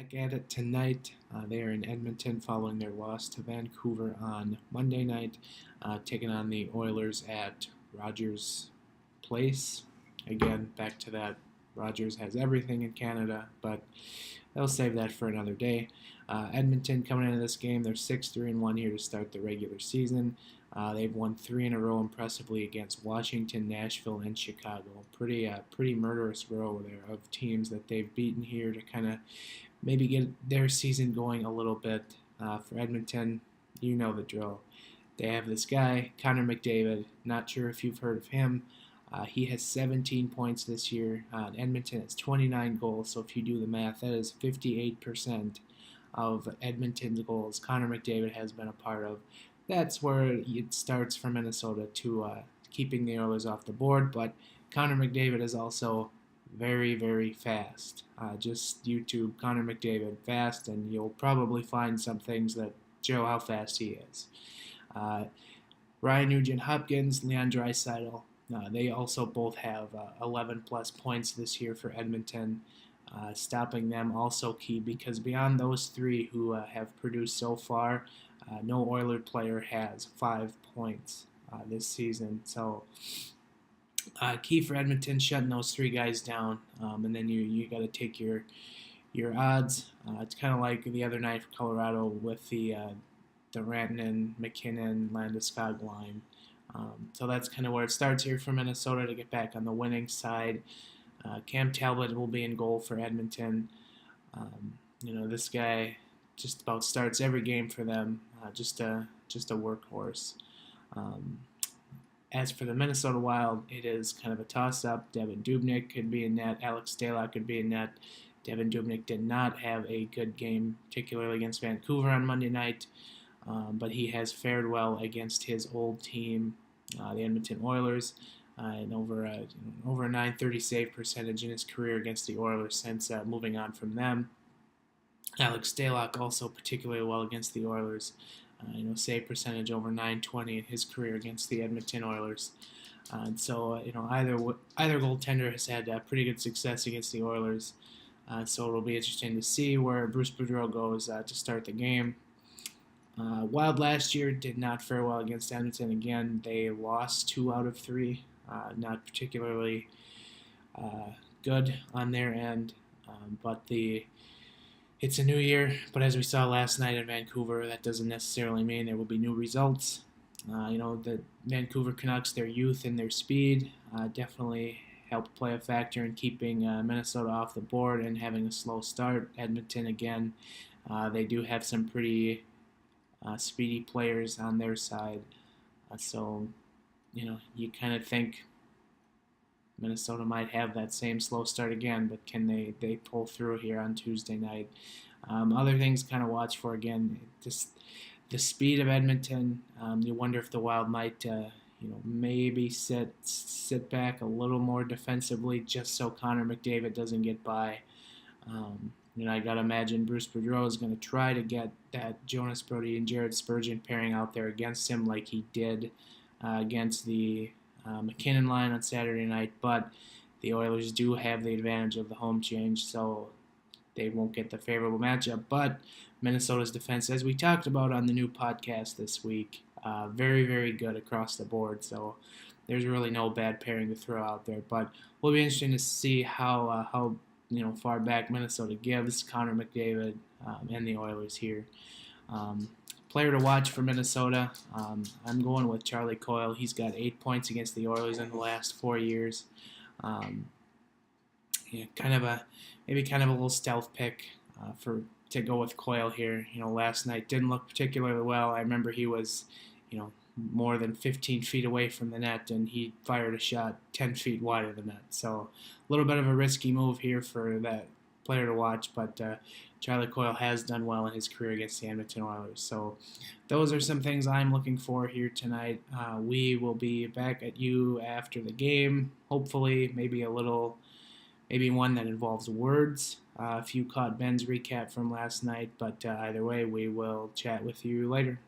Back at it tonight. They are in Edmonton following their loss to Vancouver on Monday night, taking on the Oilers at Rogers Place. Again, back to that. Rogers has everything in Canada, but they'll save that for another day. Edmonton coming into this game, they're 6-3-1 here to start the regular season. They've won 3 in a row impressively against Washington, Nashville, and Chicago. Pretty murderous row there of teams that they've beaten here to kind of maybe get their season going a little bit. For Edmonton, you know the drill. They have this guy, Connor McDavid. Not sure if you've heard of him. He has 17 points this year. Edmonton has 29 goals, so if you do the math, that is 58% of Edmonton's goals Connor McDavid has been a part of. That's where it starts for Minnesota to keeping the Oilers off the board, but Connor McDavid is also very, very fast. Just YouTube Connor McDavid fast, and you'll probably find some things that show how fast he is. Ryan Nugent-Hopkins, Leon Draisaitl, they also both have 11-plus points this year for Edmonton. Stopping them also key because beyond those three who have produced so far, no Oiler player has 5 points this season. So key for Edmonton, shutting those three guys down, and then you got to take your odds. It's kind of like the other night for Colorado with the Rantanen, McKinnon, Landeskog line. So that's kind of where it starts here for Minnesota to get back on the winning side. Cam Talbot will be in goal for Edmonton. This guy just about starts every game for them. Just a workhorse. As for the Minnesota Wild, it is kind of a toss-up. Devin Dubnyk could be in net. Alex Stalock could be in net. Devin Dubnyk did not have a good game, particularly against Vancouver on Monday night, but he has fared well against his old team, the Edmonton Oilers, and over a .930 save percentage in his career against the Oilers since moving on from them. Alex Stalock also particularly well against the Oilers. Save percentage over .920 in his career against the Edmonton Oilers. And so, either goaltender has had pretty good success against the Oilers. So it'll be interesting to see where Bruce Boudreau goes to start the game. Wild last year did not fare well against Edmonton. Again, they lost 2 out of 3. Not particularly good on their end, but it's a new year. But as we saw last night in Vancouver, that doesn't necessarily mean there will be new results. The Vancouver Canucks, their youth and their speed definitely helped play a factor in keeping Minnesota off the board and having a slow start. Edmonton, again, they do have some pretty speedy players on their side. So you kind of think Minnesota might have that same slow start again, but can they pull through here on Tuesday night? Other things kind of watch for, again, just the speed of Edmonton. You wonder if the Wild might maybe sit back a little more defensively just so Connor McDavid doesn't get by. I got to imagine Bruce Boudreau is going to try to get that Jonas Brody and Jared Spurgeon pairing out there against him like he did against the McKinnon line on Saturday night, but the Oilers do have the advantage of the home change, so they won't get the favorable matchup. But Minnesota's defense, as we talked about on the new podcast this week, very, very good across the board, so there's really no bad pairing to throw out there. But will be interesting to see how far back Minnesota gives Connor McDavid and the Oilers here. Player to watch for Minnesota, I'm going with Charlie Coyle. He's got 8 points against the Oilers in the last 4 years. Kind of a little stealth pick to go with Coyle here. Last night didn't look particularly well. I remember he was, more than 15 feet away from the net, and he fired a shot 10 feet wide of the net. So a little bit of a risky move here for that player to watch, but Charlie Coyle has done well in his career against the Edmonton Oilers. So those are some things I'm looking for here tonight. We will be back at you after the game, hopefully maybe one that involves words. If you caught Ben's recap from last night, but either way, we will chat with you later.